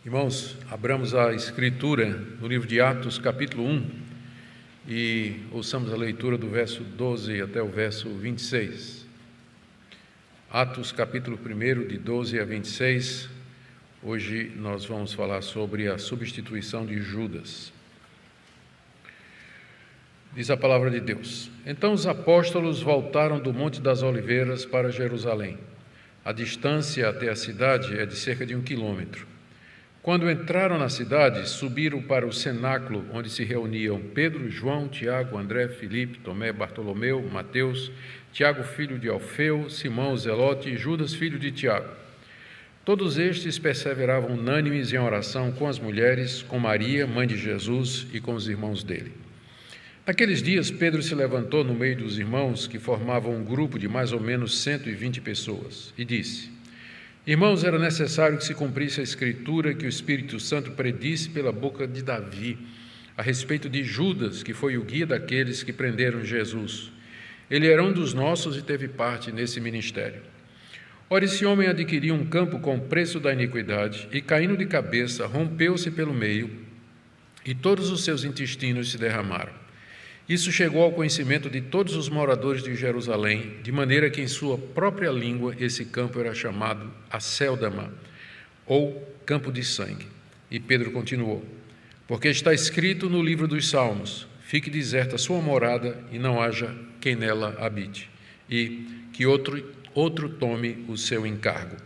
Irmãos, abramos a Escritura no livro de Atos, capítulo 1, e ouçamos a leitura do verso 12 até o verso 26. Atos, capítulo 1, de 12 a 26. Hoje nós vamos falar sobre a substituição de Judas. Diz a palavra de Deus: Então os apóstolos voltaram do Monte das Oliveiras para Jerusalém. A distância até a cidade é de cerca de 1 quilômetro. Quando entraram na cidade, subiram para o cenáculo, onde se reuniam Pedro, João, Tiago, André, Filipe, Tomé, Bartolomeu, Mateus, Tiago, filho de Alfeu, Simão, o Zelote e Judas, filho de Tiago. Todos estes perseveravam unânimes em oração com as mulheres, com Maria, mãe de Jesus, e com os irmãos dele. Naqueles dias, Pedro se levantou no meio dos irmãos, que formavam um grupo de mais ou menos 120 pessoas, e disse: Irmãos, era necessário que se cumprisse a Escritura que o Espírito Santo predisse pela boca de Davi, a respeito de Judas, que foi o guia daqueles que prenderam Jesus. Ele era um dos nossos e teve parte nesse ministério. Ora, esse homem adquiriu um campo com o preço da iniquidade e, caindo de cabeça, rompeu-se pelo meio e todos os seus intestinos se derramaram. Isso chegou ao conhecimento de todos os moradores de Jerusalém, de maneira que em sua própria língua esse campo era chamado Acéldama, ou Campo de Sangue. E Pedro continuou: Porque está escrito no livro dos Salmos: Fique deserta a sua morada e não haja quem nela habite, e que outro tome o seu encargo.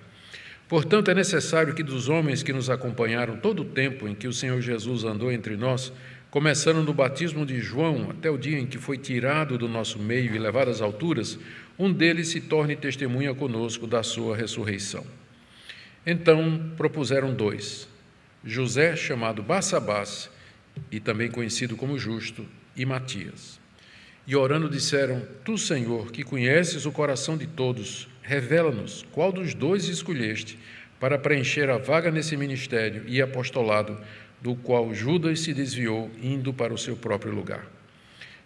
Portanto, é necessário que dos homens que nos acompanharam todo o tempo em que o Senhor Jesus andou entre nós, começando no batismo de João até o dia em que foi tirado do nosso meio e levado às alturas, um deles se torne testemunha conosco da sua ressurreição. Então propuseram dois: José, chamado Barsabás, e também conhecido como Justo, e Matias. E orando disseram: Tu, Senhor, que conheces o coração de todos, revela-nos qual dos dois escolheste para preencher a vaga nesse ministério e apostolado, do qual Judas se desviou, indo para o seu próprio lugar.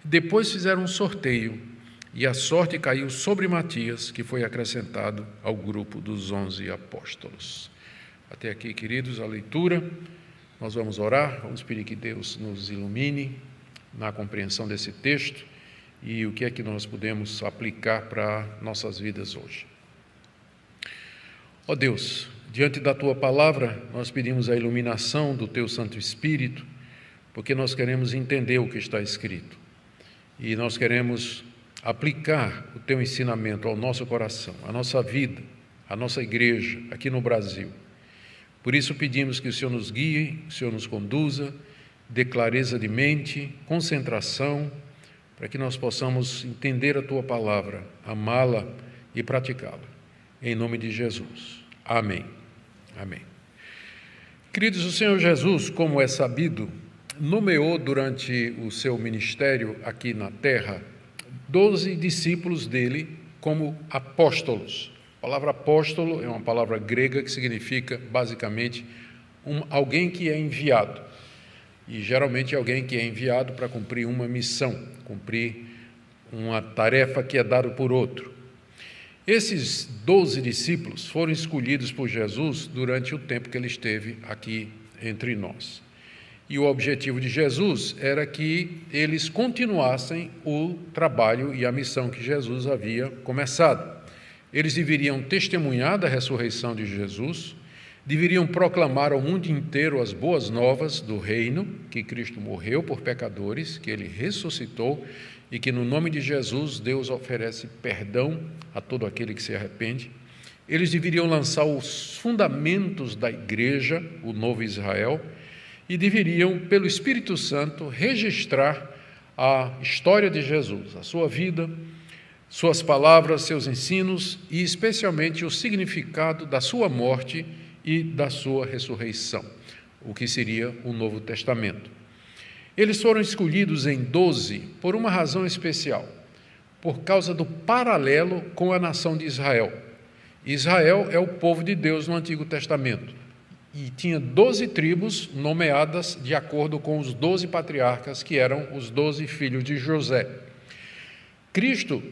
Depois fizeram um sorteio, e a sorte caiu sobre Matias, que foi acrescentado ao grupo dos 11 apóstolos. Até aqui, queridos, a leitura. Nós vamos orar, vamos pedir que Deus nos ilumine na compreensão desse texto e o que é que nós podemos aplicar para nossas vidas hoje. Ó Deus, diante da Tua palavra, nós pedimos a iluminação do Teu Santo Espírito, porque nós queremos entender o que está escrito e nós queremos aplicar o Teu ensinamento ao nosso coração, à nossa vida, à nossa igreja aqui no Brasil. Por isso pedimos que o Senhor nos guie, que o Senhor nos conduza, dê clareza de mente, concentração, para que nós possamos entender a Tua palavra, amá-la e praticá-la. Em nome de Jesus. Amém. Amém. Queridos, o Senhor Jesus, como é sabido, nomeou durante o seu ministério aqui na terra 12 discípulos dele como apóstolos. A palavra apóstolo é uma palavra grega que significa, basicamente, alguém que é enviado. E geralmente é alguém que é enviado para cumprir uma missão, cumprir uma tarefa que é dada por outro. Esses 12 discípulos foram escolhidos por Jesus durante o tempo que ele esteve aqui entre nós. E o objetivo de Jesus era que eles continuassem o trabalho e a missão que Jesus havia começado. Eles deveriam testemunhar da ressurreição de Jesus, deveriam proclamar ao mundo inteiro as boas novas do reino, que Cristo morreu por pecadores, que ele ressuscitou e que no nome de Jesus Deus oferece perdão a todo aquele que se arrepende. Eles deveriam lançar os fundamentos da igreja, o novo Israel, e deveriam, pelo Espírito Santo, registrar a história de Jesus, a sua vida, suas palavras, seus ensinos e especialmente o significado da sua morte e da sua ressurreição, o que seria o Novo Testamento. Eles foram escolhidos em 12 por uma razão especial, por causa do paralelo com a nação de Israel. Israel é o povo de Deus no Antigo Testamento e tinha 12 tribos nomeadas de acordo com os 12 patriarcas, que eram os 12 filhos de José. Cristo,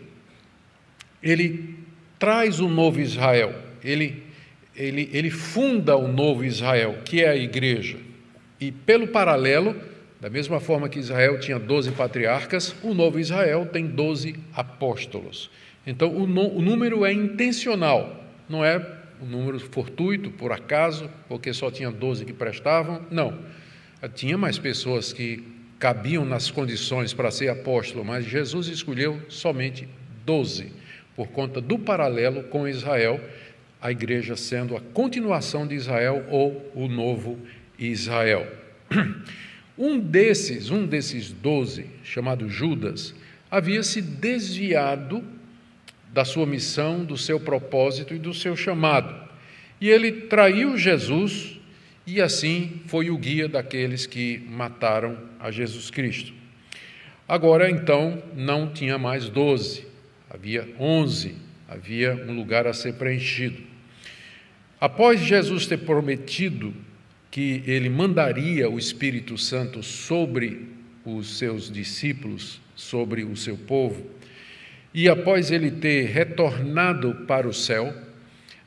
ele traz o novo Israel, ele ele funda o novo Israel, que é a igreja. E pelo paralelo, da mesma forma que Israel tinha 12 patriarcas, o novo Israel tem 12 apóstolos. Então, o número é intencional, não é um número fortuito, por acaso, porque só tinha 12 que prestavam. Não, tinha mais pessoas que cabiam nas condições para ser apóstolo, mas Jesus escolheu somente 12, por conta do paralelo com Israel, a igreja sendo a continuação de Israel ou o novo Israel. Um desses 12, chamado Judas, havia se desviado da sua missão, do seu propósito e do seu chamado. E ele traiu Jesus e assim foi o guia daqueles que mataram a Jesus Cristo. Agora, então, não tinha mais 12, havia 11, havia um lugar a ser preenchido. Após Jesus ter prometido que ele mandaria o Espírito Santo sobre os seus discípulos, sobre o seu povo, e após ele ter retornado para o céu,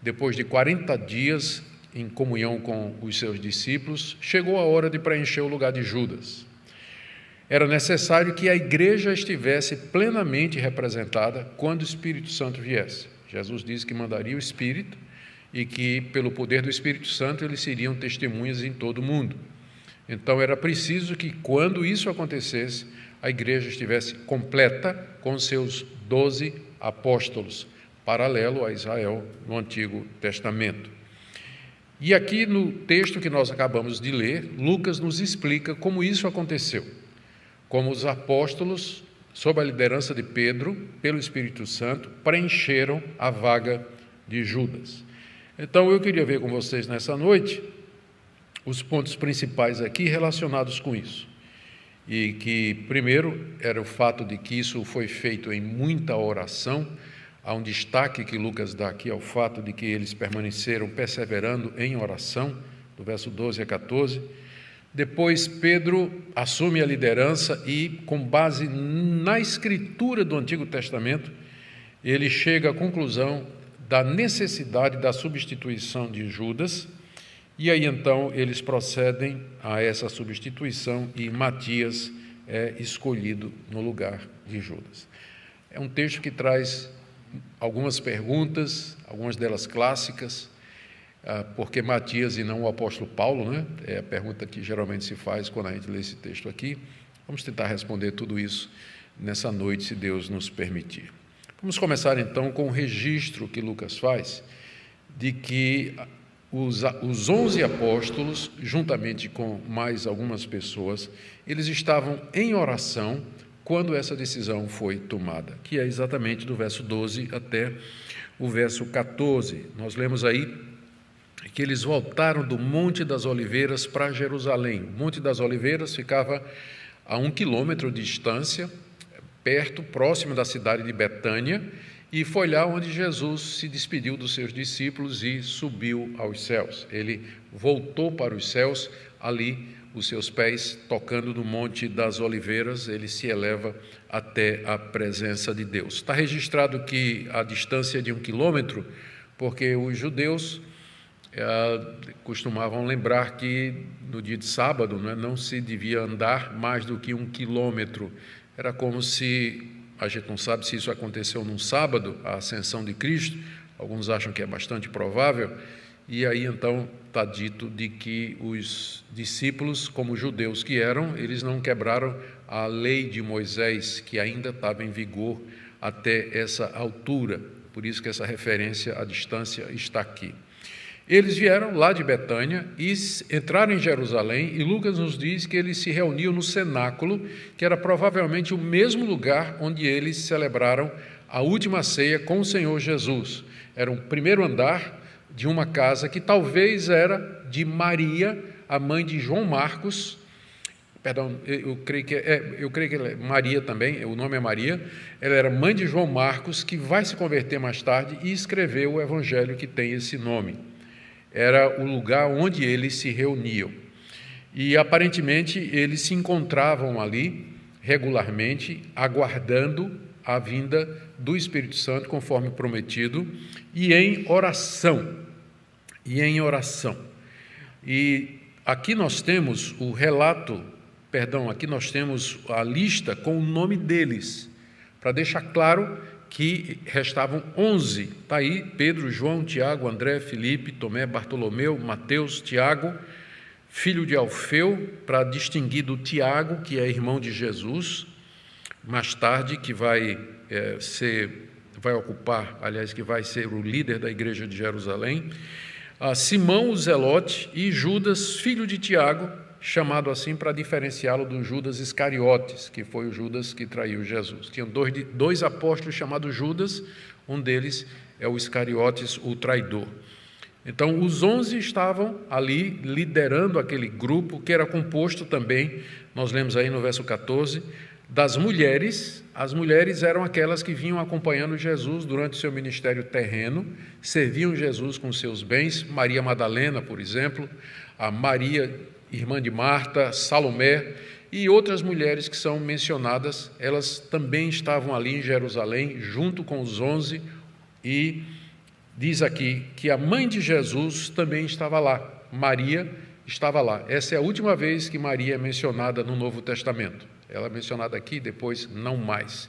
depois de 40 dias em comunhão com os seus discípulos, chegou a hora de preencher o lugar de Judas. Era necessário que a igreja estivesse plenamente representada quando o Espírito Santo viesse. Jesus disse que mandaria o Espírito e que, pelo poder do Espírito Santo, eles seriam testemunhas em todo o mundo. Então, era preciso que, quando isso acontecesse, a igreja estivesse completa com seus 12 apóstolos, paralelo a Israel no Antigo Testamento. E aqui no texto que nós acabamos de ler, Lucas nos explica como isso aconteceu, como os apóstolos, sob a liderança de Pedro, pelo Espírito Santo, preencheram a vaga de Judas. Então, eu queria ver com vocês nessa noite os pontos principais aqui relacionados com isso. E que, primeiro, era o fato de que isso foi feito em muita oração. Há um destaque que Lucas dá aqui ao fato de que eles permaneceram perseverando em oração, do verso 12 a 14. Depois, Pedro assume a liderança e, com base na escritura do Antigo Testamento, ele chega à conclusão da necessidade da substituição de Judas, e aí então eles procedem a essa substituição e Matias é escolhido no lugar de Judas. É um texto que traz algumas perguntas, algumas delas clássicas, porque Matias e não o apóstolo Paulo, né? É a pergunta que geralmente se faz quando a gente lê esse texto aqui. Vamos tentar responder tudo isso nessa noite, se Deus nos permitir. Vamos começar então com o registro que Lucas faz de que os 11 apóstolos, juntamente com mais algumas pessoas, eles estavam em oração quando essa decisão foi tomada, que é exatamente do verso 12 até o verso 14. Nós lemos aí que eles voltaram do Monte das Oliveiras para Jerusalém. O Monte das Oliveiras ficava a 1 quilômetro de distância, perto, próximo da cidade de Betânia, e foi lá onde Jesus se despediu dos seus discípulos e subiu aos céus. Ele voltou para os céus, ali os seus pés tocando no Monte das Oliveiras, ele se eleva até a presença de Deus. Está registrado que a distância é de 1 quilômetro, porque os judeus costumavam lembrar que no dia de sábado não se devia andar mais do que 1 quilômetro. Era como se, a gente não sabe se isso aconteceu num sábado, a ascensão de Cristo, alguns acham que é bastante provável, e aí então está dito de que os discípulos, como judeus que eram, eles não quebraram a lei de Moisés, que ainda estava em vigor até essa altura, por isso que essa referência à distância está aqui. Eles vieram lá de Betânia e entraram em Jerusalém, e Lucas nos diz que eles se reuniam no cenáculo, que era provavelmente o mesmo lugar onde eles celebraram a última ceia com o Senhor Jesus. Era o primeiro andar de uma casa que talvez era de Maria, a mãe de João Marcos. Perdão, eu creio que é Maria também, o nome é Maria. Ela era mãe de João Marcos, que vai se converter mais tarde e escreveu o evangelho que tem esse nome. Era o lugar onde eles se reuniam. E, aparentemente, eles se encontravam ali regularmente, aguardando a vinda do Espírito Santo, conforme prometido, e em oração. e em oração. E aqui nós temos aqui nós temos a lista com o nome deles, para deixar claro que restavam 11. Está aí Pedro, João, Tiago, André, Filipe, Tomé, Bartolomeu, Mateus, Tiago, filho de Alfeu, para distinguir do Tiago, que é irmão de Jesus, mais tarde, que vai ser o líder da igreja de Jerusalém, Simão o Zelote e Judas, filho de Tiago, chamado assim para diferenciá-lo do Judas Iscariotes, que foi o Judas que traiu Jesus. Tinha dois apóstolos chamados Judas, um deles é o Iscariotes, o traidor. Então, os 11 estavam ali liderando aquele grupo, que era composto também, nós lemos aí no verso 14, das mulheres. As mulheres eram aquelas que vinham acompanhando Jesus durante o seu ministério terreno, serviam Jesus com seus bens, Maria Madalena, por exemplo, a Maria, irmã de Marta, Salomé, e outras mulheres que são mencionadas, elas também estavam ali em Jerusalém, junto com os 11, e diz aqui que a mãe de Jesus também estava lá, Maria estava lá. Essa é a última vez que Maria é mencionada no Novo Testamento. Ela é mencionada aqui, depois não mais.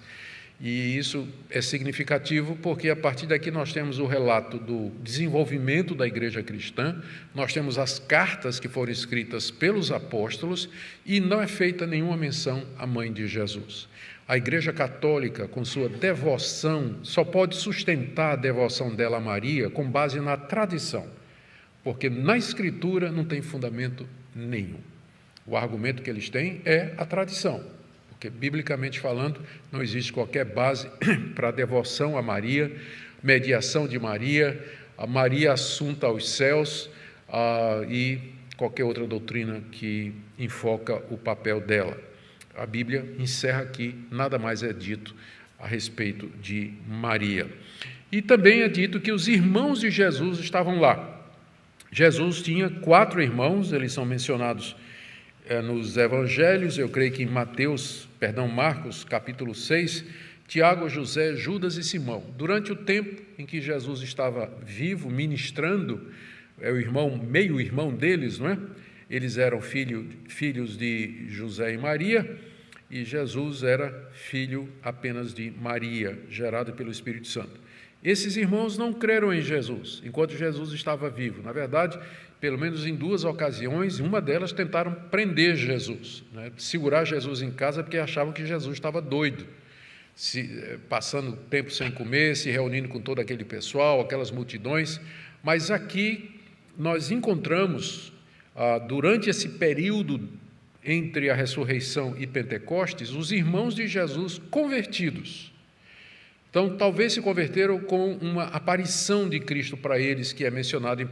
E isso é significativo porque a partir daqui nós temos o relato do desenvolvimento da igreja cristã, nós temos as cartas que foram escritas pelos apóstolos e não é feita nenhuma menção à mãe de Jesus. A igreja católica, com sua devoção, só pode sustentar a devoção dela a Maria com base na tradição, porque na Escritura não tem fundamento nenhum. O argumento que eles têm é a tradição, porque, biblicamente falando, não existe qualquer base para a devoção a Maria, mediação de Maria, a Maria assunta aos céus e qualquer outra doutrina que enfoca o papel dela. A Bíblia encerra aqui, nada mais é dito a respeito de Maria. E também é dito que os irmãos de Jesus estavam lá. Jesus tinha 4 irmãos, eles são mencionados nos evangelhos, eu creio que em Marcos, capítulo 6, Tiago, José, Judas e Simão. Durante o tempo em que Jesus estava vivo, ministrando, meio-irmão deles, não é? Eles eram filhos de José e Maria, e Jesus era filho apenas de Maria, gerado pelo Espírito Santo. Esses irmãos não creram em Jesus, enquanto Jesus estava vivo. Na verdade, pelo menos em 2 ocasiões, uma delas tentaram prender Jesus, né? Segurar Jesus em casa porque achavam que Jesus estava doido, passando tempo sem comer, se reunindo com todo aquele pessoal, aquelas multidões. Mas aqui nós encontramos, durante esse período entre a ressurreição e Pentecostes, os irmãos de Jesus convertidos. Então, talvez se converteram com uma aparição de Cristo para eles, que é mencionado em 1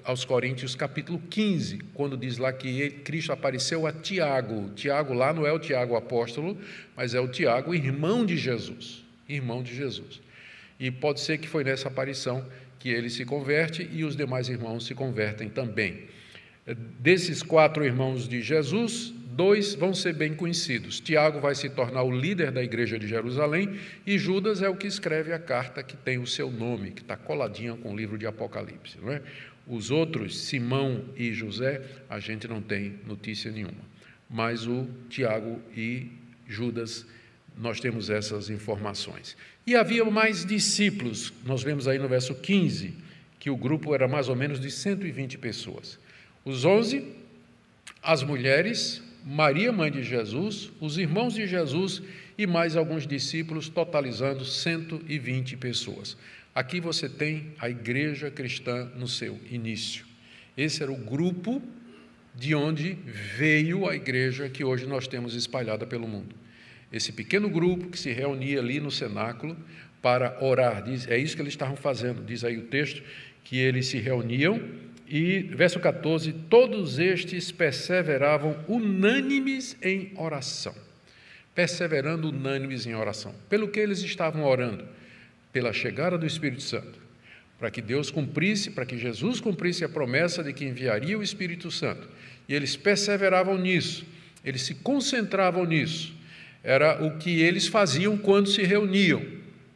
aos Coríntios, capítulo 15, quando diz lá que Cristo apareceu a Tiago. Tiago lá não é o Tiago apóstolo, mas é o Tiago, irmão de Jesus. Irmão de Jesus. E pode ser que foi nessa aparição que ele se converte e os demais irmãos se convertem também. Desses 4 irmãos de Jesus, 2 vão ser bem conhecidos. Tiago vai se tornar o líder da igreja de Jerusalém e Judas é o que escreve a carta que tem o seu nome, que está coladinha com o livro de Apocalipse, não é? Os outros, Simão e José, a gente não tem notícia nenhuma. Mas o Tiago e Judas, nós temos essas informações. E havia mais discípulos, nós vemos aí no verso 15, que o grupo era mais ou menos de 120 pessoas. Os 11, as mulheres, Maria, mãe de Jesus, os irmãos de Jesus e mais alguns discípulos, totalizando 120 pessoas. Aqui você tem a igreja cristã no seu início. Esse era o grupo de onde veio a igreja que hoje nós temos espalhada pelo mundo. Esse pequeno grupo que se reunia ali no cenáculo para orar, é isso que eles estavam fazendo, diz aí o texto, que eles se reuniam. E, verso 14, todos estes perseveravam unânimes em oração. Perseverando unânimes em oração. Pelo que eles estavam orando? Pela chegada do Espírito Santo. Para que Deus cumprisse, para que Jesus cumprisse a promessa de que enviaria o Espírito Santo. E eles perseveravam nisso, eles se concentravam nisso. Era o que eles faziam quando se reuniam.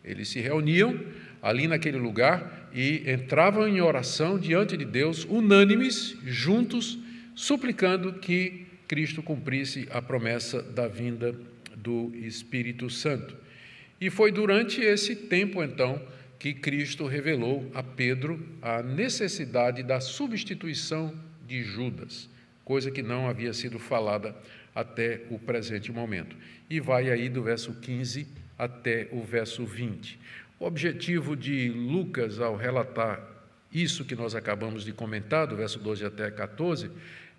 Eles se reuniam ali naquele lugar e entravam em oração diante de Deus, unânimes, juntos, suplicando que Cristo cumprisse a promessa da vinda do Espírito Santo. E foi durante esse tempo, então, que Cristo revelou a Pedro a necessidade da substituição de Judas, coisa que não havia sido falada até o presente momento. E vai aí do verso 15 até o verso 20. O objetivo de Lucas, ao relatar isso que nós acabamos de comentar, do verso 12 até 14,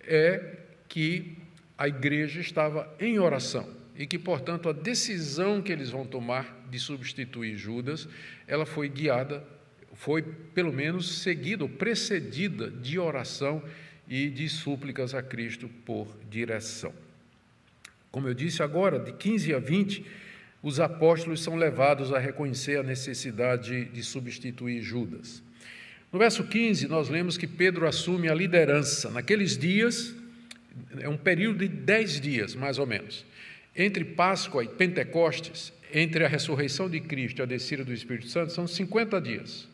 é que a igreja estava em oração e que, portanto, a decisão que eles vão tomar de substituir Judas, ela foi guiada, foi pelo menos seguida ou precedida de oração e de súplicas a Cristo por direção. Como eu disse agora, de 15 a 20, os apóstolos são levados a reconhecer a necessidade de substituir Judas. No verso 15, nós lemos que Pedro assume a liderança. Naqueles dias, é um período de 10 dias, mais ou menos, entre Páscoa e Pentecostes, entre a ressurreição de Cristo e a descida do Espírito Santo, são 50 dias.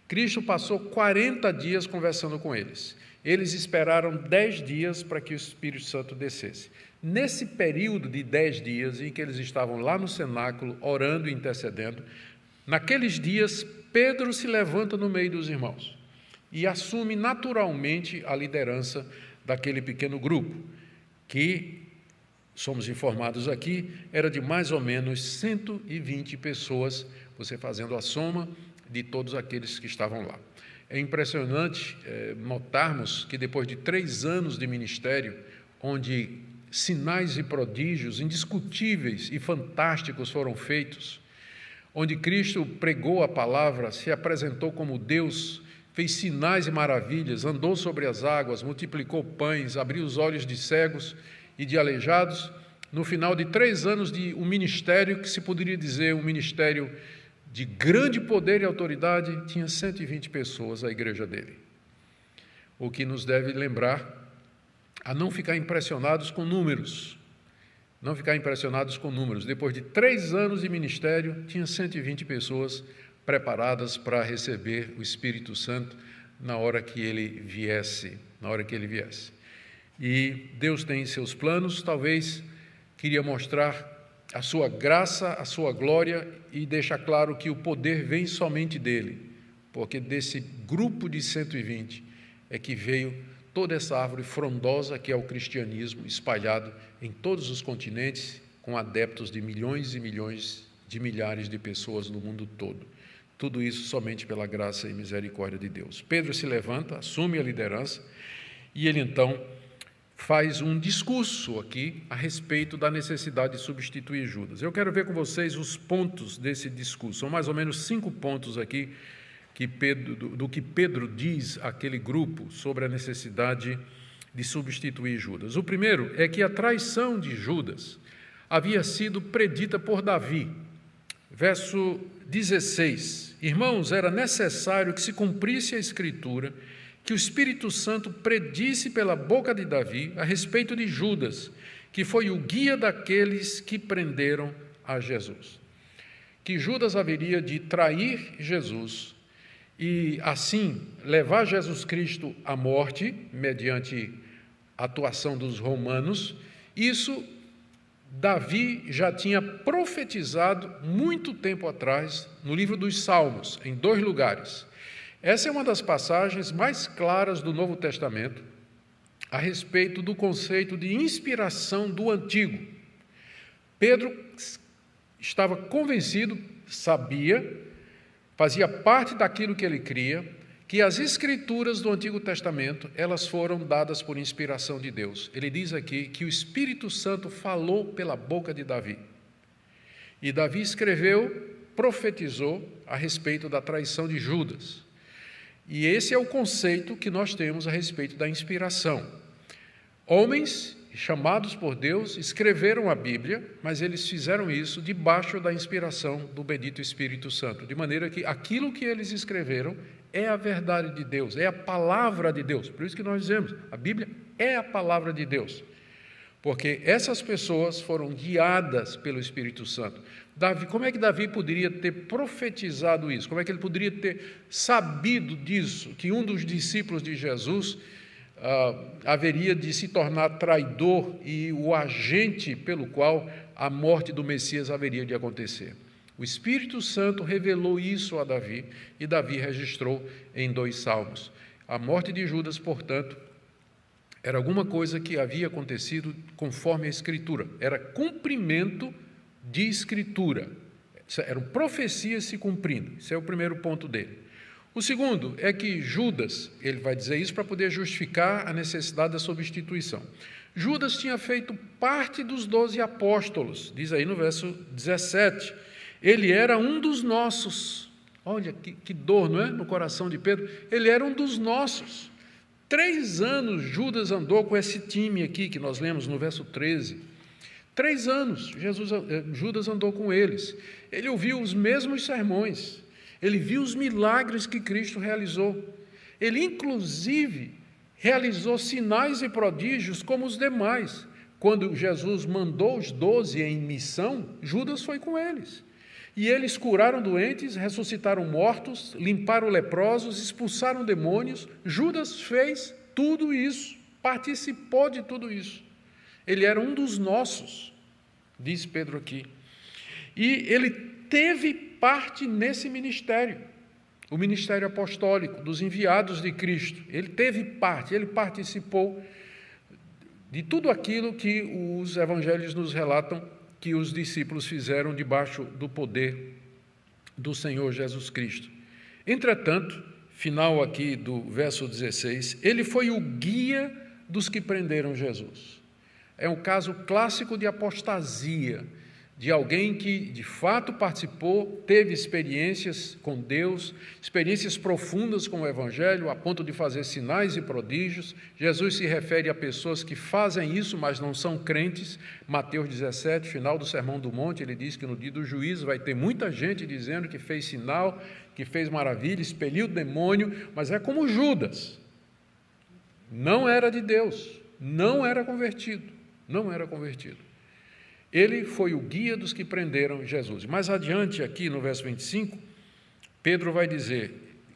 Cristo passou 40 dias conversando com eles. Eles esperaram 10 dias para que o Espírito Santo descesse. Nesse período de 10 dias em que eles estavam lá no cenáculo, orando e intercedendo, naqueles dias, Pedro se levanta no meio dos irmãos e assume naturalmente a liderança daquele pequeno grupo, que, somos informados aqui, era de mais ou menos 120 pessoas, você fazendo a soma de todos aqueles que estavam lá. É impressionante notarmos que depois de 3 anos de ministério, onde sinais e prodígios indiscutíveis e fantásticos foram feitos, onde Cristo pregou a palavra, se apresentou como Deus, fez sinais e maravilhas, andou sobre as águas, multiplicou pães, abriu os olhos de cegos e de aleijados. No final de 3 anos de um ministério que se poderia dizer um ministério de grande poder e autoridade, tinha 120 pessoas a igreja dele. O que nos deve lembrar a não ficar impressionados com números. Não ficar impressionados com números. Depois de 3 anos de ministério, tinha 120 pessoas preparadas para receber o Espírito Santo na hora que ele viesse. E Deus tem seus planos, talvez queria mostrar a sua graça, a sua glória e deixar claro que o poder vem somente dele, porque desse grupo de 120 é que veio toda essa árvore frondosa que é o cristianismo, espalhado em todos os continentes, com adeptos de milhões e milhões de milhares de pessoas no mundo todo. Tudo isso somente pela graça e misericórdia de Deus. Pedro se levanta, assume a liderança e ele então faz um discurso aqui a respeito da necessidade de substituir Judas. Eu quero ver com vocês os pontos desse discurso. São mais ou menos 5 pontos aqui do que Pedro diz àquele grupo sobre a necessidade de substituir Judas. O primeiro é que a traição de Judas havia sido predita por Davi. Verso 16: Irmãos, era necessário que se cumprisse a Escritura, que o Espírito Santo predisse pela boca de Davi a respeito de Judas, que foi o guia daqueles que prenderam a Jesus. Que Judas haveria de trair Jesus e, assim, levar Jesus Cristo à morte, mediante a atuação dos romanos. Isso Davi já tinha profetizado muito tempo atrás, no livro dos Salmos, em 2 lugares. Essa é uma das passagens mais claras do Novo Testamento a respeito do conceito de inspiração do Antigo. Pedro estava convencido, sabia, fazia parte daquilo que ele cria, que as Escrituras do Antigo Testamento, elas foram dadas por inspiração de Deus. Ele diz aqui que o Espírito Santo falou pela boca de Davi. E Davi escreveu, profetizou a respeito da traição de Judas. E esse é o conceito que nós temos a respeito da inspiração. Homens chamados por Deus escreveram a Bíblia, mas eles fizeram isso debaixo da inspiração do bendito Espírito Santo, de maneira que aquilo que eles escreveram é a verdade de Deus, é a palavra de Deus. Por isso que nós dizemos, a Bíblia é a palavra de Deus. porque essas pessoas foram guiadas pelo Espírito Santo. Como é que Davi poderia ter profetizado isso? Como é que ele poderia ter sabido disso, que um dos discípulos de Jesus haveria de se tornar traidor e o agente pelo qual a morte do Messias haveria de acontecer? O Espírito Santo revelou isso a Davi, e Davi registrou em 2 salmos. A morte de Judas, portanto, era alguma coisa que havia acontecido conforme a Escritura, era cumprimento de Escritura, eram profecias se cumprindo. Esse é o primeiro ponto dele. O segundo é que Judas, ele vai dizer isso para poder justificar a necessidade da substituição. Judas tinha feito parte dos 12 apóstolos, diz aí no verso 17, ele era um dos nossos. Olha que dor, não é? No coração de Pedro, ele era um dos nossos. 3 anos Judas andou com esse time aqui, que nós lemos no verso 13. 3 anos Judas andou com eles. Ele ouviu os mesmos sermões. Ele viu os milagres que Cristo realizou. Ele, inclusive, realizou sinais e prodígios como os demais. Quando Jesus mandou os 12 em missão, Judas foi com eles. E eles curaram doentes, ressuscitaram mortos, limparam leprosos, expulsaram demônios. Judas fez tudo isso, participou de tudo isso. Ele era um dos nossos, diz Pedro aqui. E ele teve parte nesse ministério, o ministério apostólico, dos enviados de Cristo. Ele teve parte, ele participou de tudo aquilo que os evangelhos nos relatam que os discípulos fizeram debaixo do poder do Senhor Jesus Cristo. Entretanto, final aqui do verso 16, ele foi o guia dos que prenderam Jesus. É um caso clássico de apostasia, de alguém que de fato participou, teve experiências com Deus, experiências profundas com o Evangelho, a ponto de fazer sinais e prodígios. Jesus se refere a pessoas que fazem isso, mas não são crentes. Mateus 17, final do Sermão do Monte, ele diz que no dia do juízo vai ter muita gente dizendo que fez sinal, que fez maravilha, expeliu o demônio, mas é como Judas. Não era de Deus, não era convertido. Ele foi o guia dos que prenderam Jesus. Mais adiante, aqui no verso 25, Pedro vai dizer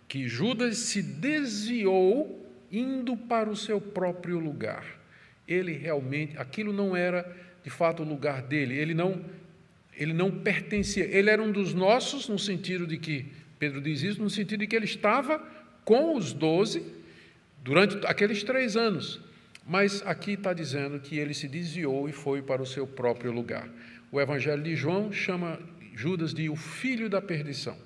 que Judas se desviou indo para o seu próprio lugar. Ele realmente, aquilo não era de fato o lugar dele, ele não pertencia, ele era um dos nossos, no sentido de que, Pedro diz isso, no sentido de que ele estava com os 12 durante aqueles 3 anos. Mas aqui está dizendo que ele se desviou e foi para o seu próprio lugar. O Evangelho de João chama Judas de o filho da perdição.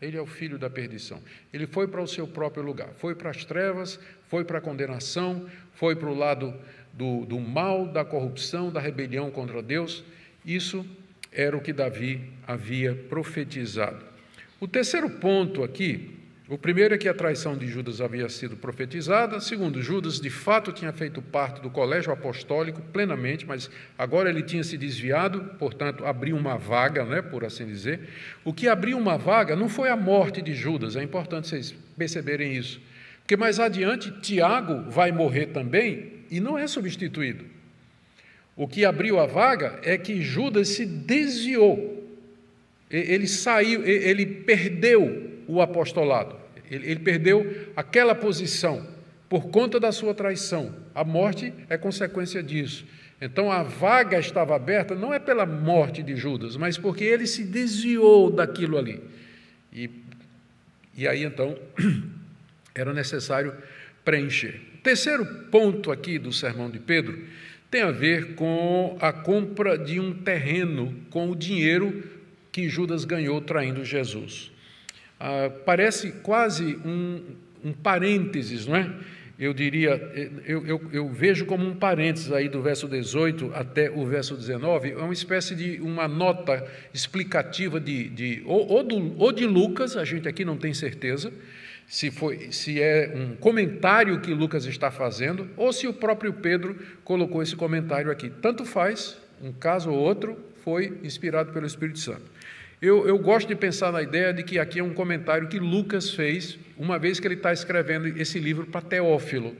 Ele é o filho da perdição. Ele foi para o seu próprio lugar, foi para as trevas, foi para a condenação, foi para o lado do mal, da corrupção, da rebelião contra Deus. Isso era o que Davi havia profetizado. O terceiro ponto aqui, o primeiro é que a traição de Judas havia sido profetizada. Segundo, Judas de fato tinha feito parte do colégio apostólico plenamente, mas agora ele tinha se desviado, portanto, abriu uma vaga, né, por assim dizer. O que abriu uma vaga não foi a morte de Judas, é importante vocês perceberem isso. Porque mais adiante, Tiago vai morrer também e não é substituído. O que abriu a vaga é que Judas se desviou. Ele saiu, ele perdeu o apostolado. Ele perdeu aquela posição por conta da sua traição. A morte é consequência disso. Então, a vaga estava aberta não é pela morte de Judas, mas porque ele se desviou daquilo ali. E aí, então, era necessário preencher. O terceiro ponto aqui do sermão de Pedro tem a ver com a compra de um terreno com o dinheiro que Judas ganhou traindo Jesus. Parece quase um parênteses, não é? Eu diria, eu vejo como um parênteses aí do verso 18 até o verso 19, é uma espécie de uma nota explicativa ou de Lucas, a gente aqui não tem certeza, se é um comentário que Lucas está fazendo, ou se o próprio Pedro colocou esse comentário aqui. Tanto faz, um caso ou outro foi inspirado pelo Espírito Santo. Eu gosto de pensar na ideia de que aqui é um comentário que Lucas fez, uma vez que ele está escrevendo esse livro para Teófilo,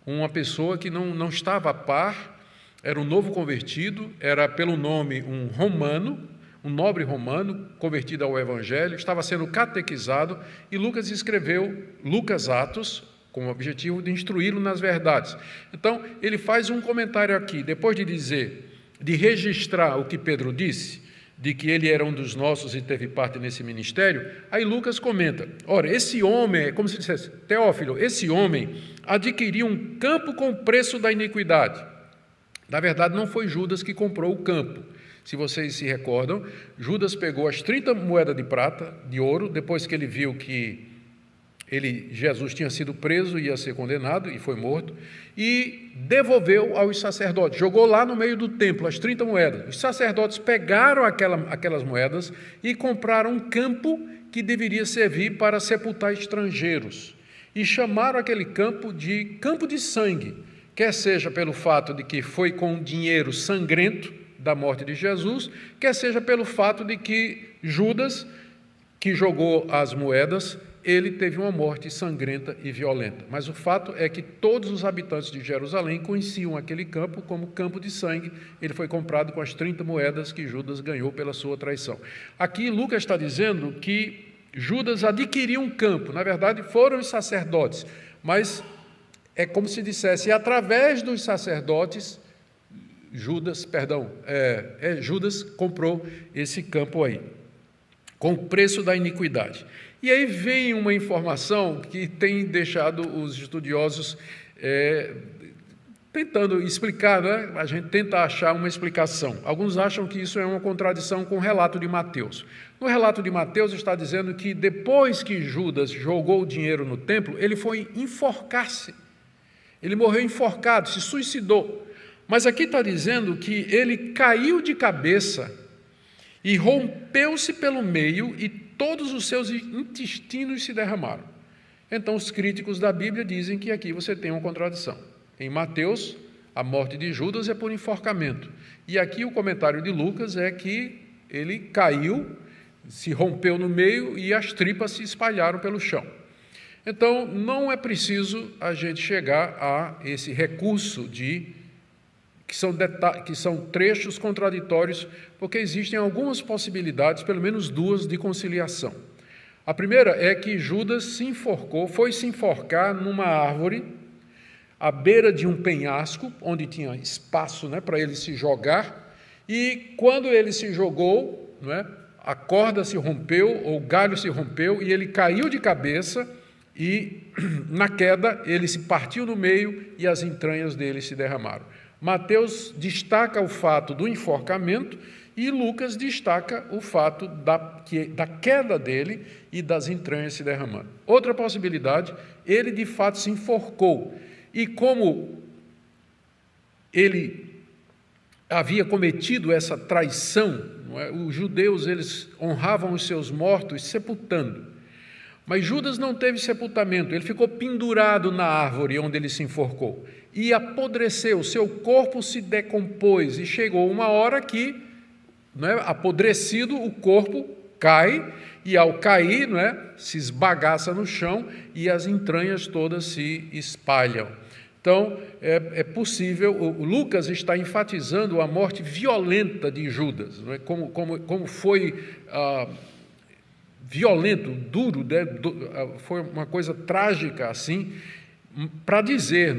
uma pessoa que não estava a par era um novo convertido, era pelo nome um romano, um nobre romano, convertido ao Evangelho, estava sendo catequizado, e Lucas escreveu Lucas Atos, com o objetivo de instruí-lo nas verdades. Então, ele faz um comentário aqui, depois de dizer, de registrar o que Pedro disse, de que ele era um dos nossos e teve parte nesse ministério, aí Lucas comenta, ora, esse homem, é como se dissesse, Teófilo, esse homem adquiriu um campo com o preço da iniquidade. Na verdade, não foi Judas que comprou o campo. Se vocês se recordam, Judas pegou as 30 moedas de prata, de ouro, depois que ele viu que Jesus tinha sido preso e ia ser condenado, e foi morto, e devolveu aos sacerdotes, jogou lá no meio do templo as 30 moedas. Os sacerdotes pegaram aquelas moedas e compraram um campo que deveria servir para sepultar estrangeiros, e chamaram aquele campo de campo de sangue, quer seja pelo fato de que foi com dinheiro sangrento da morte de Jesus, quer seja pelo fato de que Judas, que jogou as moedas, ele teve uma morte sangrenta e violenta. Mas o fato é que todos os habitantes de Jerusalém conheciam aquele campo como campo de sangue. Ele foi comprado com as 30 moedas que Judas ganhou pela sua traição. Aqui Lucas está dizendo que Judas adquiriu um campo. Na verdade, foram os sacerdotes, mas é como se dissesse, através dos sacerdotes, Judas comprou esse campo aí, com o preço da iniquidade. E aí vem uma informação que tem deixado os estudiosos tentando explicar, né? A gente tenta achar uma explicação. Alguns acham que isso é uma contradição com o relato de Mateus. No relato de Mateus está dizendo que depois que Judas jogou o dinheiro no templo, ele foi enforcar-se. Ele morreu enforcado, se suicidou. Mas aqui está dizendo que ele caiu de cabeça e rompeu-se pelo meio e todos os seus intestinos se derramaram. Então, os críticos da Bíblia dizem que aqui você tem uma contradição. Em Mateus, a morte de Judas é por enforcamento. E aqui o comentário de Lucas é que ele caiu, se rompeu no meio e as tripas se espalharam pelo chão. Então, não é preciso a gente chegar a esse recurso que são trechos contraditórios, porque existem algumas possibilidades, pelo menos duas, de conciliação. A primeira é que Judas foi se enforcar numa árvore, à beira de um penhasco, onde tinha espaço, né, para ele se jogar, e quando ele se jogou, a corda se rompeu, ou o galho se rompeu, e ele caiu de cabeça, e na queda ele se partiu no meio e as entranhas dele se derramaram. Mateus destaca o fato do enforcamento e Lucas destaca o fato da queda dele e das entranhas se derramando. Outra possibilidade, ele de fato se enforcou. E como ele havia cometido essa traição, os judeus eles honravam os seus mortos sepultando. Mas Judas não teve sepultamento, ele ficou pendurado na árvore onde ele se enforcou. E apodreceu, seu corpo se decompôs, e chegou uma hora que, apodrecido, o corpo cai, e ao cair, se esbagaça no chão, e as entranhas todas se espalham. Então, é possível, o Lucas está enfatizando a morte violenta de Judas, como foi violento, duro, foi uma coisa trágica assim, para dizer,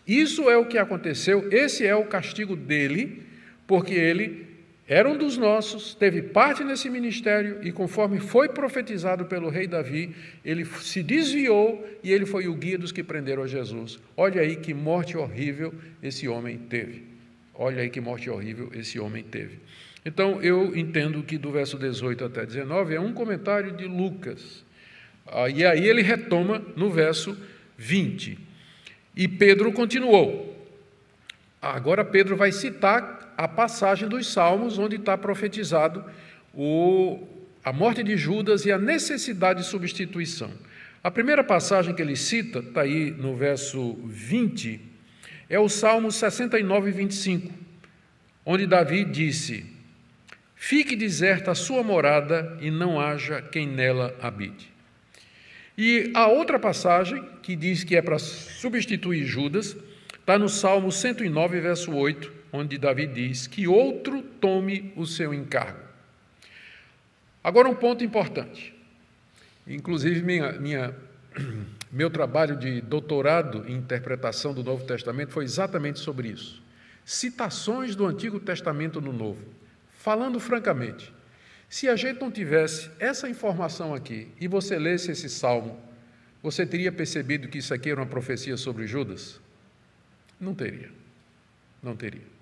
isso é o que aconteceu, esse é o castigo dele, porque ele era um dos nossos, teve parte nesse ministério e conforme foi profetizado pelo rei Davi, ele se desviou e ele foi o guia dos que prenderam a Jesus. Olha aí que morte horrível esse homem teve. Então, eu entendo que do verso 18 até 19 é um comentário de Lucas. E aí ele retoma no verso 20. E Pedro continuou. Agora Pedro vai citar a passagem dos Salmos, onde está profetizado a morte de Judas e a necessidade de substituição. A primeira passagem que ele cita, está aí no verso 20, é o Salmo 69, 25, onde Davi disse: fique deserta a sua morada e não haja quem nela habite. E a outra passagem, que diz que é para substituir Judas, Está no Salmo 109, verso 8, onde Davi diz que outro tome o seu encargo. Agora, um ponto importante. Inclusive, meu trabalho de doutorado em interpretação do Novo Testamento foi exatamente sobre isso. Citações do Antigo Testamento no Novo. Falando francamente, se a gente não tivesse essa informação aqui e você lesse esse salmo, você teria percebido que isso aqui era uma profecia sobre Judas? Não teria. Não teria.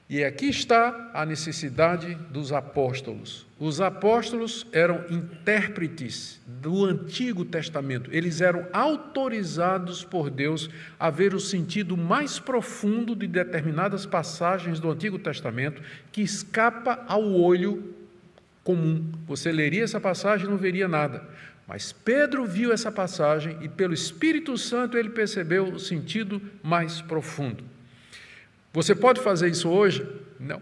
E aqui está a necessidade dos apóstolos. Os apóstolos eram intérpretes do Antigo Testamento. Eles eram autorizados por Deus a ver o sentido mais profundo de determinadas passagens do Antigo Testamento que escapa ao olho comum. Você leria essa passagem e não veria nada. Mas Pedro viu essa passagem e, pelo Espírito Santo, ele percebeu o sentido mais profundo. Você pode fazer isso hoje? Não.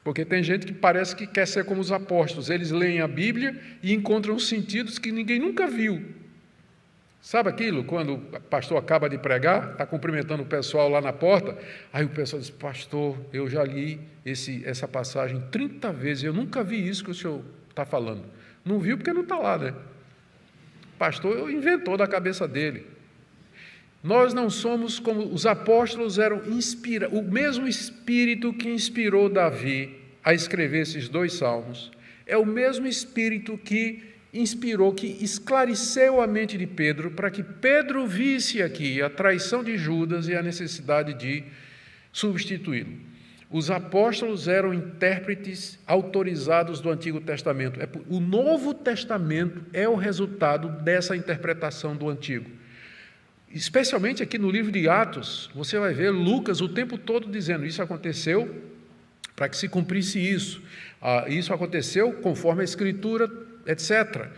Porque tem gente que parece que quer ser como os apóstolos. Eles leem a Bíblia e encontram sentidos que ninguém nunca viu. Sabe aquilo? Quando o pastor acaba de pregar, está cumprimentando o pessoal lá na porta, aí o pessoal diz, pastor, eu já li essa passagem 30 vezes, eu nunca vi isso que o senhor está falando. Não viu porque não está lá, né? O pastor inventou da cabeça dele. Nós não somos como os apóstolos eram inspirados, o mesmo Espírito que inspirou Davi a escrever esses 2 salmos, é o mesmo Espírito que inspirou, que esclareceu a mente de Pedro, para que Pedro visse aqui a traição de Judas e a necessidade de substituí-lo. Os apóstolos eram intérpretes autorizados do Antigo Testamento. O Novo Testamento é o resultado dessa interpretação do Antigo. Especialmente aqui no livro de Atos, você vai ver Lucas o tempo todo dizendo, isso aconteceu para que se cumprisse isso. Isso aconteceu conforme a Escritura, etc.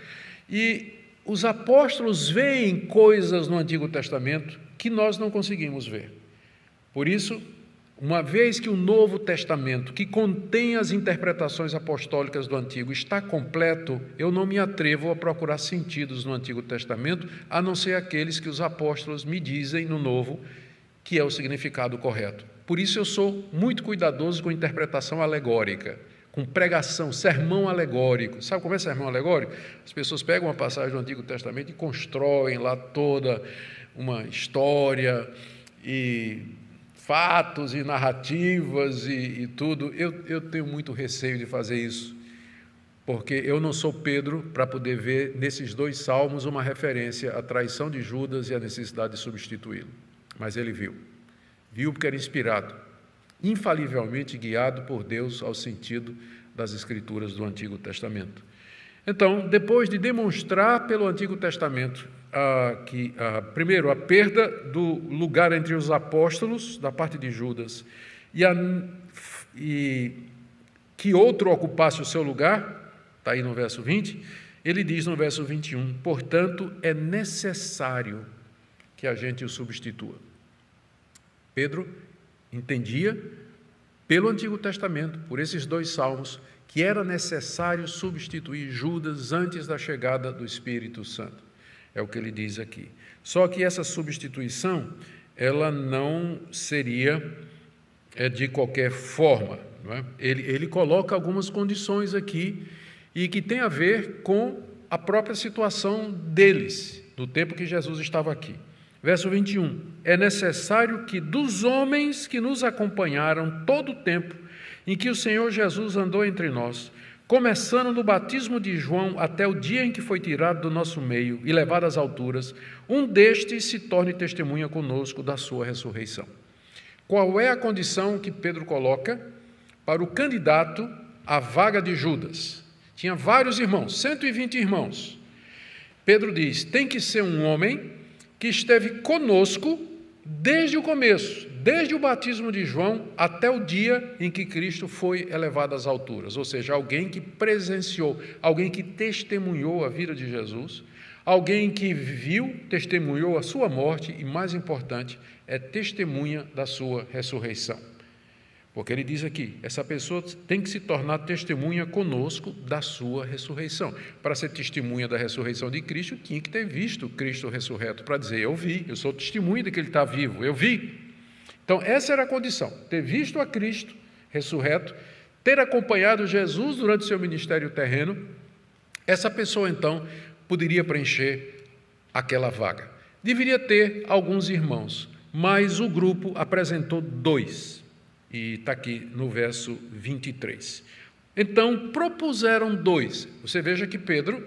E os apóstolos veem coisas no Antigo Testamento que nós não conseguimos ver. Por isso, uma vez que o Novo Testamento, que contém as interpretações apostólicas do Antigo, está completo, eu não me atrevo a procurar sentidos no Antigo Testamento, a não ser aqueles que os apóstolos me dizem no Novo, que é o significado correto. Por isso eu sou muito cuidadoso com interpretação alegórica, com pregação, sermão alegórico. Sabe como é sermão alegórico? As pessoas pegam uma passagem do Antigo Testamento e constroem lá toda uma história e fatos e narrativas e tudo. Eu tenho muito receio de fazer isso, porque eu não sou Pedro para poder ver nesses 2 salmos uma referência à traição de Judas e à necessidade de substituí-lo. Mas ele viu porque era inspirado, infalivelmente guiado por Deus ao sentido das Escrituras do Antigo Testamento. Então, depois de demonstrar pelo Antigo Testamento primeiro, a perda do lugar entre os apóstolos, da parte de Judas, e que outro ocupasse o seu lugar, está aí no verso 20, ele diz no verso 21, portanto, é necessário que a gente o substitua. Pedro entendia, pelo Antigo Testamento, por esses 2 salmos, que era necessário substituir Judas antes da chegada do Espírito Santo. É o que ele diz aqui. Só que essa substituição, ela não seria de qualquer forma. Não é? Ele coloca algumas condições aqui e que tem a ver com a própria situação deles, do tempo que Jesus estava aqui. Verso 21, é necessário que dos homens que nos acompanharam todo o tempo em que o Senhor Jesus andou entre nós, começando no batismo de João até o dia em que foi tirado do nosso meio e levado às alturas, um destes se torne testemunha conosco da sua ressurreição. Qual é a condição que Pedro coloca para o candidato à vaga de Judas? Tinha vários irmãos, 120 irmãos. Pedro diz, tem que ser um homem que esteve conosco desde o começo, desde o batismo de João até o dia em que Cristo foi elevado às alturas, ou seja, alguém que presenciou, alguém que testemunhou a vida de Jesus, alguém que viu, testemunhou a sua morte e, mais importante, é testemunha da sua ressurreição. Porque ele diz aqui, essa pessoa tem que se tornar testemunha conosco da sua ressurreição. Para ser testemunha da ressurreição de Cristo, tinha que ter visto Cristo ressurreto, para dizer, eu vi, eu sou testemunha de que ele está vivo, eu vi. Então, essa era a condição, ter visto a Cristo ressurreto, ter acompanhado Jesus durante o seu ministério terreno. Essa pessoa, então, poderia preencher aquela vaga. Deveria ter alguns irmãos, mas o grupo apresentou 2. E está aqui no verso 23. Então, propuseram 2. Você veja que Pedro,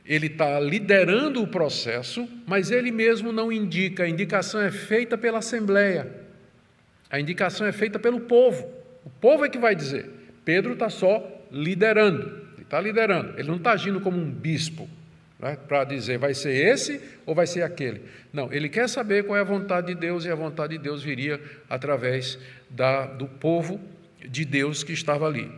ele está liderando o processo, mas ele mesmo não indica. A indicação é feita pela Assembleia. A indicação é feita pelo povo. O povo é que vai dizer. Pedro está só liderando. Ele está liderando. Ele não está agindo como um bispo, né, para dizer vai ser esse ou vai ser aquele. Não, ele quer saber qual é a vontade de Deus, e a vontade de Deus viria através do povo de Deus que estava ali.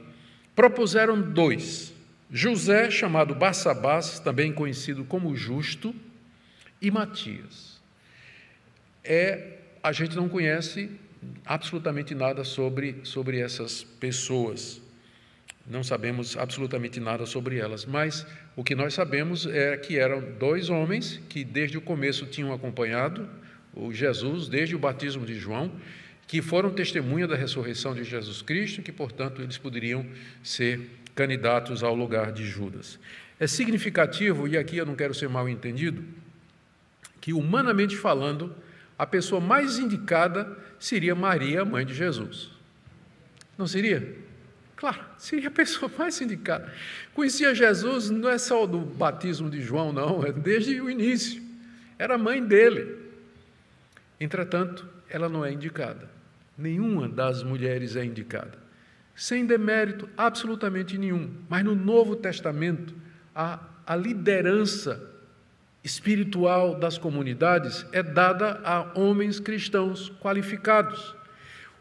Propuseram 2, José, chamado Barsabás, também conhecido como Justo, e Matias. A gente não conhece absolutamente nada sobre essas pessoas, não sabemos absolutamente nada sobre elas, mas o que nós sabemos é que eram 2 homens que desde o começo tinham acompanhado o Jesus, desde o batismo de João, que foram testemunha da ressurreição de Jesus Cristo, que, portanto, eles poderiam ser candidatos ao lugar de Judas. É significativo, e aqui eu não quero ser mal entendido, que, humanamente falando, a pessoa mais indicada seria Maria, mãe de Jesus. Não seria? Claro, seria a pessoa mais indicada. Conhecia Jesus não é só do batismo de João, não, é desde o início. Era mãe dele. Entretanto, ela não é indicada. Nenhuma das mulheres é indicada. Sem demérito absolutamente nenhum. Mas no Novo Testamento, a liderança espiritual das comunidades é dada a homens cristãos qualificados.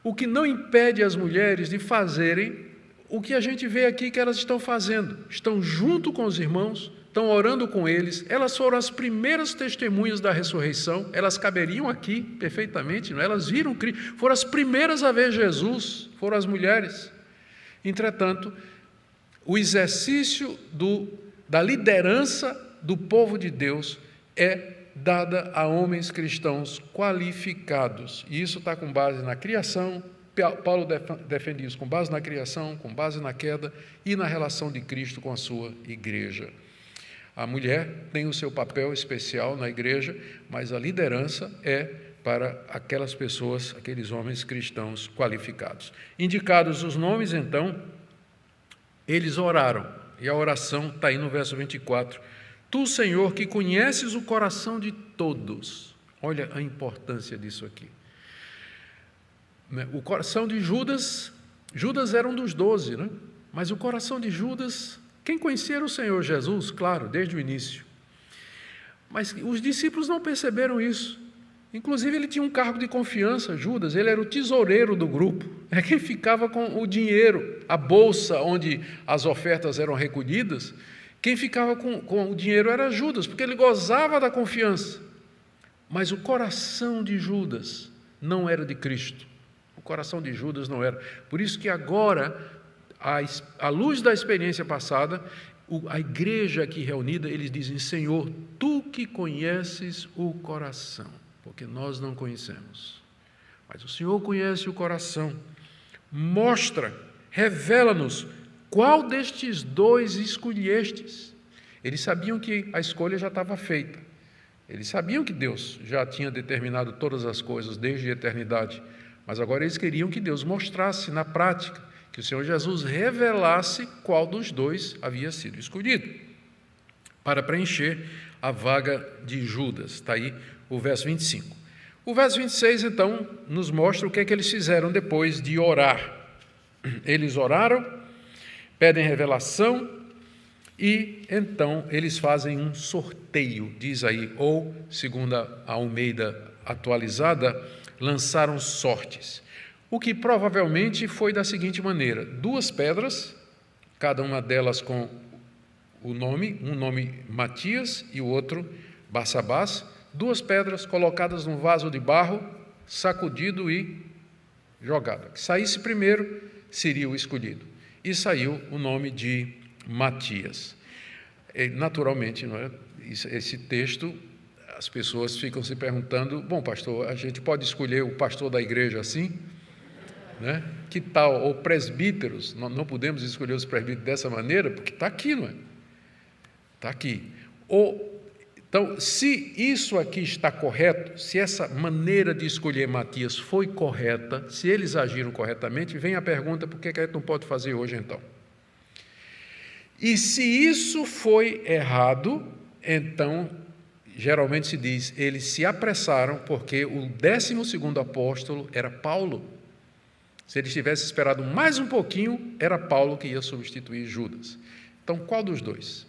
O que não impede as mulheres de fazerem o que a gente vê aqui que elas estão fazendo. Estão junto com os irmãos, estão orando com eles. Elas foram as primeiras testemunhas da ressurreição. Elas caberiam aqui perfeitamente, não é? Elas viram Cristo, foram as primeiras a ver Jesus, foram as mulheres. Entretanto, o exercício da liderança do povo de Deus é dada a homens cristãos qualificados. E isso está com base na criação. Paulo defende isso com base na criação, com base na queda e na relação de Cristo com a sua igreja. A mulher tem o seu papel especial na igreja, mas a liderança é para aquelas pessoas, aqueles homens cristãos qualificados. Indicados os nomes, então, eles oraram, e a oração está aí no verso 24. Tu, Senhor, que conheces o coração de todos. Olha a importância disso aqui. O coração de Judas era um dos 12, né? Mas o coração de Judas, quem conhecia era o Senhor Jesus, claro, desde o início. Mas os discípulos não perceberam isso. Inclusive, ele tinha um cargo de confiança, Judas, ele era o tesoureiro do grupo, é quem ficava com o dinheiro, a bolsa onde as ofertas eram recolhidas. Quem ficava com o dinheiro era Judas, porque ele gozava da confiança. Mas o coração de Judas não era de Cristo. O coração de Judas não era. Por isso que agora, à luz da experiência passada, a igreja aqui reunida, eles dizem: Senhor, Tu que conheces o coração, porque nós não conhecemos. Mas o Senhor conhece o coração. Mostra, revela-nos qual destes 2 escolhestes. Eles sabiam que a escolha já estava feita. Eles sabiam que Deus já tinha determinado todas as coisas desde a eternidade. Mas agora eles queriam que Deus mostrasse na prática, que o Senhor Jesus revelasse qual dos 2 havia sido escolhido, para preencher a vaga de Judas. Está aí o verso 25. O verso 26, então, nos mostra o que é que eles fizeram depois de orar. Eles oraram, pedem revelação, e então eles fazem um sorteio, diz aí, ou, segundo a Almeida atualizada, lançaram sortes, o que provavelmente foi da seguinte maneira: 2 pedras, cada uma delas com o nome, um nome Matias e o outro Barsabás, 2 pedras colocadas num vaso de barro, sacudido e jogada. Que saísse primeiro seria o escolhido. E saiu o nome de Matias. E, naturalmente, não é? Esse texto, as pessoas ficam se perguntando, bom, pastor, a gente pode escolher o pastor da igreja assim? Né? Que tal? Ou presbíteros, não podemos escolher os presbíteros dessa maneira, porque está aqui, não é? Está aqui. Então, se isso aqui está correto, se essa maneira de escolher Matias foi correta, se eles agiram corretamente, vem a pergunta, por que a gente não pode fazer hoje então? E se isso foi errado, então, geralmente se diz, eles se apressaram, porque o 12º apóstolo era Paulo. Se eles tivessem esperado mais um pouquinho, era Paulo que ia substituir Judas. Então, qual dos dois?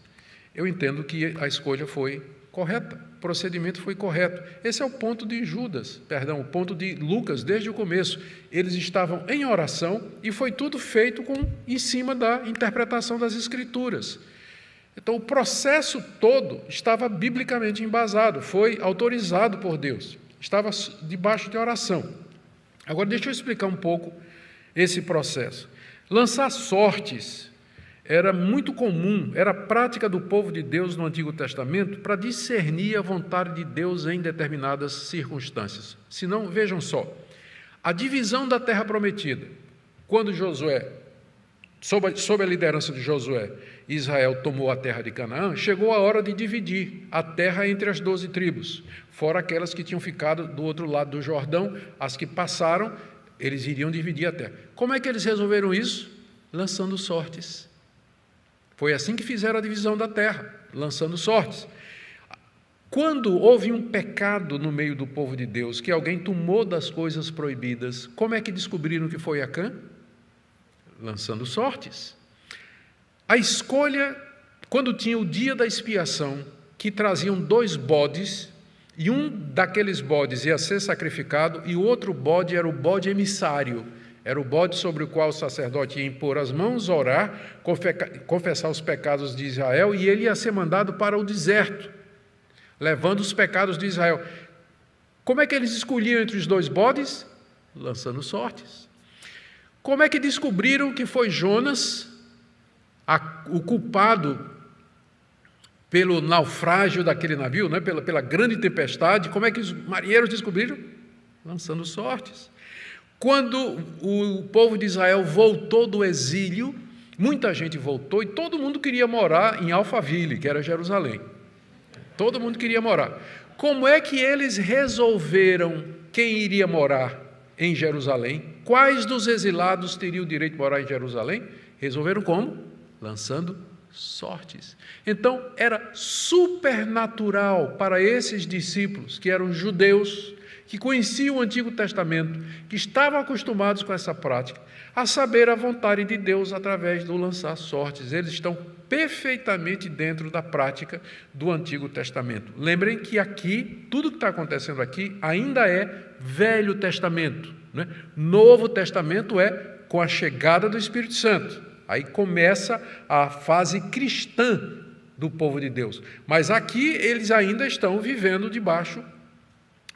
Eu entendo que a escolha foi correta, o procedimento foi correto. Esse é o ponto de Judas, o ponto de Lucas, desde o começo. Eles estavam em oração e foi tudo feito em cima da interpretação das Escrituras. Então, o processo todo estava biblicamente embasado, foi autorizado por Deus, estava debaixo de oração. Agora, deixa eu explicar um pouco esse processo. Lançar sortes era muito comum, era prática do povo de Deus no Antigo Testamento para discernir a vontade de Deus em determinadas circunstâncias. Se não, vejam só, a divisão da terra prometida, quando Josué, sob a liderança de Josué, Israel tomou a terra de Canaã, chegou a hora de dividir a terra entre as 12 tribos, fora aquelas que tinham ficado do outro lado do Jordão, as que passaram, eles iriam dividir a terra. Como é que eles resolveram isso? Lançando sortes. Foi assim que fizeram a divisão da terra, lançando sortes. Quando houve um pecado no meio do povo de Deus, que alguém tomou das coisas proibidas, como é que descobriram que foi Acã? Lançando sortes. A escolha, quando tinha o dia da expiação, que traziam 2 bodes, e um daqueles bodes ia ser sacrificado, e o outro bode era o bode emissário, era o bode sobre o qual o sacerdote ia impor as mãos, orar, confessar os pecados de Israel, e ele ia ser mandado para o deserto, levando os pecados de Israel. Como é que eles escolhiam entre os 2 bodes? Lançando sortes. Como é que descobriram que foi Jonas o culpado pelo naufrágio daquele navio, né? pela grande tempestade? Como é que os marinheiros descobriram? Lançando sortes. Quando o povo de Israel voltou do exílio, muita gente voltou e todo mundo queria morar em Alphaville, que era Jerusalém. Todo mundo queria morar. Como é que eles resolveram quem iria morar em Jerusalém? Quais dos exilados teriam o direito de morar em Jerusalém? Resolveram como? Lançando sortes. Então, era supernatural para esses discípulos, que eram judeus, que conheciam o Antigo Testamento, que estavam acostumados com essa prática, a saber a vontade de Deus através do lançar sortes. Eles estão perfeitamente dentro da prática do Antigo Testamento. Lembrem que aqui, tudo que está acontecendo aqui, ainda é Velho Testamento, né? Novo Testamento é com a chegada do Espírito Santo. Aí começa a fase cristã do povo de Deus. Mas aqui eles ainda estão vivendo debaixo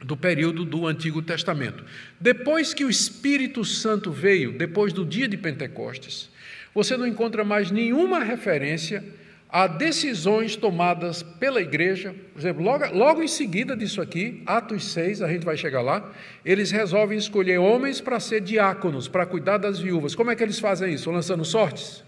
do período do Antigo Testamento. Depois que o Espírito Santo veio, depois do dia de Pentecostes, você não encontra mais nenhuma referência a decisões tomadas pela igreja. Por exemplo, logo em seguida disso aqui, Atos 6, a gente vai chegar lá, eles resolvem escolher homens para ser diáconos, para cuidar das viúvas. Como é que eles fazem isso? Lançando sortes?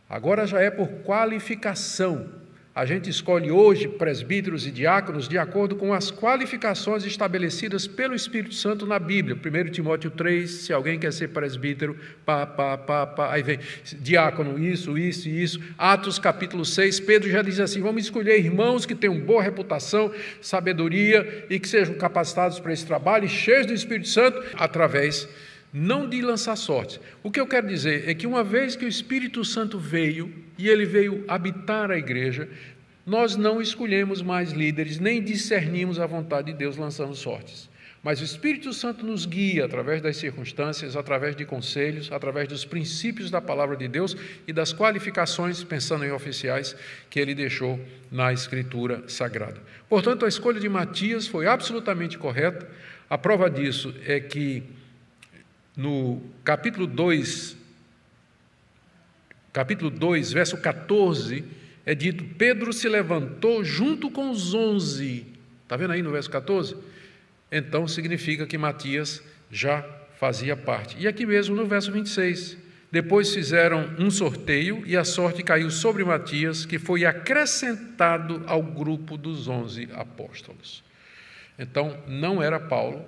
Agora já é por qualificação. A gente escolhe hoje presbíteros e diáconos de acordo com as qualificações estabelecidas pelo Espírito Santo na Bíblia. 1 Timóteo 3, se alguém quer ser presbítero, aí vem diácono, isso. Atos capítulo 6, Pedro já diz assim, vamos escolher irmãos que tenham boa reputação, sabedoria e que sejam capacitados para esse trabalho e cheios do Espírito Santo, através não de lançar sortes. O que eu quero dizer é que uma vez que o Espírito Santo veio, e ele veio habitar a igreja, nós não escolhemos mais líderes, nem discernimos a vontade de Deus lançando sortes. Mas o Espírito Santo nos guia através das circunstâncias, através de conselhos, através dos princípios da palavra de Deus e das qualificações, pensando em oficiais, que ele deixou na Escritura Sagrada. Portanto, a escolha de Matias foi absolutamente correta. A prova disso é que no capítulo 2, verso 14, é dito: Pedro se levantou junto com os 11. Está vendo aí no verso 14? Então significa que Matias já fazia parte. E aqui mesmo no verso 26, depois fizeram um sorteio e a sorte caiu sobre Matias, que foi acrescentado ao grupo dos 11 apóstolos. Então, não era Paulo.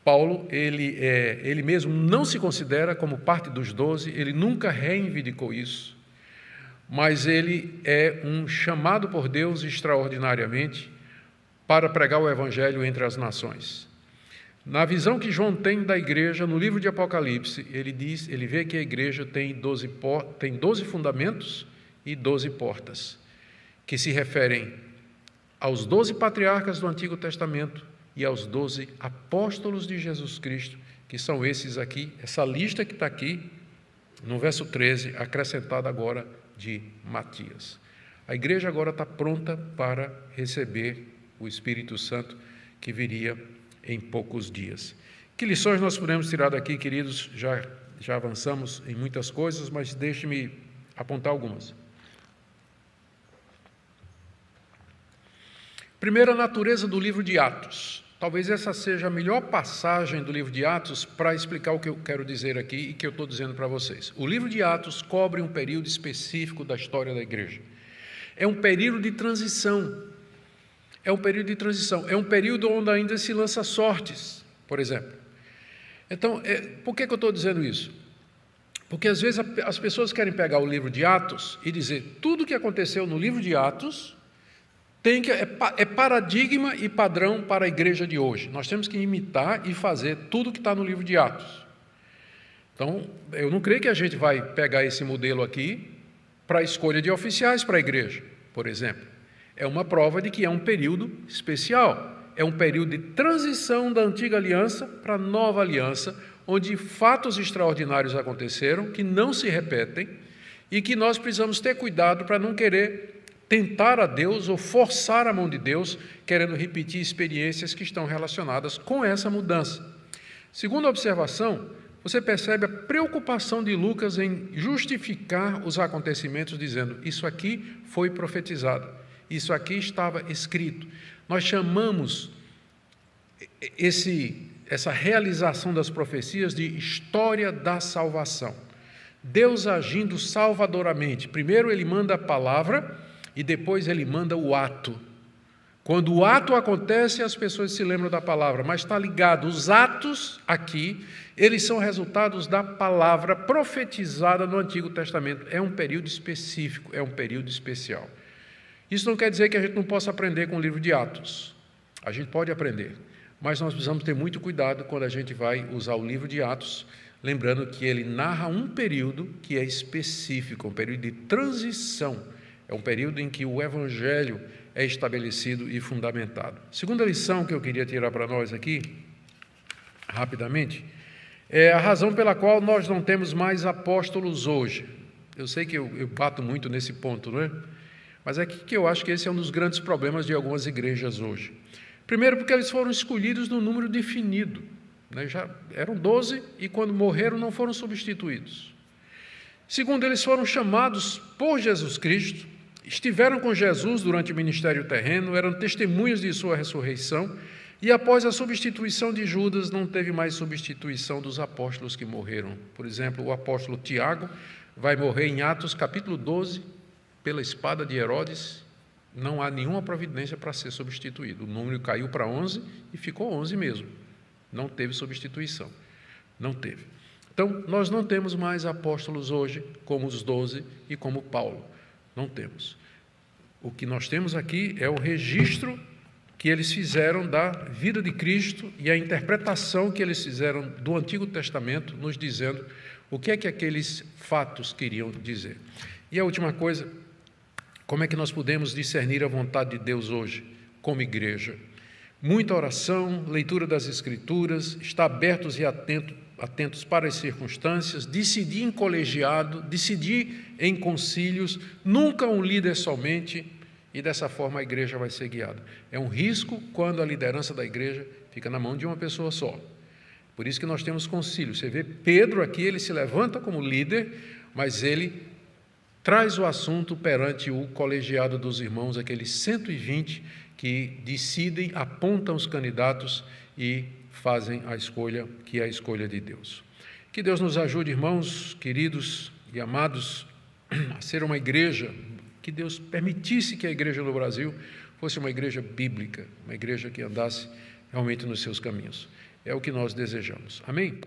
Paulo, ele mesmo não se considera como parte dos 12, ele nunca reivindicou isso, mas ele é um chamado por Deus extraordinariamente para pregar o Evangelho entre as nações. Na visão que João tem da igreja, no livro de Apocalipse, ele vê que a igreja tem 12 fundamentos e 12 portas, que se referem aos 12 patriarcas do Antigo Testamento e aos 12 apóstolos de Jesus Cristo, que são esses aqui, essa lista que está aqui, no verso 13, acrescentada agora de Matias. A igreja agora está pronta para receber o Espírito Santo, que viria em poucos dias. Que lições nós podemos tirar daqui, queridos? Já avançamos em muitas coisas, mas deixe-me apontar algumas. Primeiro, a natureza do livro de Atos. Talvez essa seja a melhor passagem do livro de Atos para explicar o que eu quero dizer aqui e que eu estou dizendo para vocês. O livro de Atos cobre um período específico da história da igreja. É um período de transição. É um período onde ainda se lança sortes, por exemplo. Então, por que eu estou dizendo isso? Porque às vezes as pessoas querem pegar o livro de Atos e dizer tudo o que aconteceu no livro de Atos é paradigma e padrão para a igreja de hoje. Nós temos que imitar e fazer tudo que está no livro de Atos. Então, eu não creio que a gente vai pegar esse modelo aqui para a escolha de oficiais para a igreja, por exemplo. É uma prova de que é um período especial. É um período de transição da antiga aliança para a nova aliança, onde fatos extraordinários aconteceram, que não se repetem, e que nós precisamos ter cuidado para não querer tentar a Deus ou forçar a mão de Deus, querendo repetir experiências que estão relacionadas com essa mudança. Segunda observação, você percebe a preocupação de Lucas em justificar os acontecimentos, dizendo: isso aqui foi profetizado, isso aqui estava escrito. Nós chamamos essa realização das profecias de história da salvação. Deus agindo salvadoramente. Primeiro ele manda a palavra e depois ele manda o ato. Quando o ato acontece, as pessoas se lembram da palavra, mas está ligado. Os atos aqui, eles são resultados da palavra profetizada no Antigo Testamento. É um período específico, é um período especial. Isso não quer dizer que a gente não possa aprender com o livro de Atos. A gente pode aprender, mas nós precisamos ter muito cuidado quando a gente vai usar o livro de Atos, lembrando que ele narra um período que é específico, um período de transição. É um período em que o Evangelho é estabelecido e fundamentado. Segunda lição que eu queria tirar para nós aqui, rapidamente, é a razão pela qual nós não temos mais apóstolos hoje. Eu sei que eu bato muito nesse ponto, não é? Mas é que eu acho que esse é um dos grandes problemas de algumas igrejas hoje. Primeiro, porque eles foram escolhidos num número definido, né? Já eram 12 e quando morreram não foram substituídos. Segundo, eles foram chamados por Jesus Cristo, estiveram com Jesus durante o ministério terreno, eram testemunhas de sua ressurreição, e após a substituição de Judas, não teve mais substituição dos apóstolos que morreram. Por exemplo, o apóstolo Tiago vai morrer em Atos capítulo 12, pela espada de Herodes. Não há nenhuma providência para ser substituído. O número caiu para 11 e ficou 11 mesmo. Não teve substituição. Não teve. Então, nós não temos mais apóstolos hoje, como os 12 e como Paulo. Não temos. O que nós temos aqui é o registro que eles fizeram da vida de Cristo e a interpretação que eles fizeram do Antigo Testamento, nos dizendo o que é que aqueles fatos queriam dizer. E a última coisa, como é que nós podemos discernir a vontade de Deus hoje, como igreja? Muita oração, leitura das Escrituras, estar abertos e atentos para as circunstâncias, decidir em colegiado, decidir em concílios, nunca um líder somente, e dessa forma a igreja vai ser guiada. É um risco quando a liderança da igreja fica na mão de uma pessoa só. Por isso que nós temos concílio. Você vê Pedro aqui, ele se levanta como líder, mas ele traz o assunto perante o colegiado dos irmãos, aqueles 120 que decidem, apontam os candidatos e fazem a escolha, que é a escolha de Deus. Que Deus nos ajude, irmãos, queridos e amados, a ser uma igreja, que Deus permitisse que a igreja do Brasil fosse uma igreja bíblica, uma igreja que andasse realmente nos seus caminhos. É o que nós desejamos. Amém?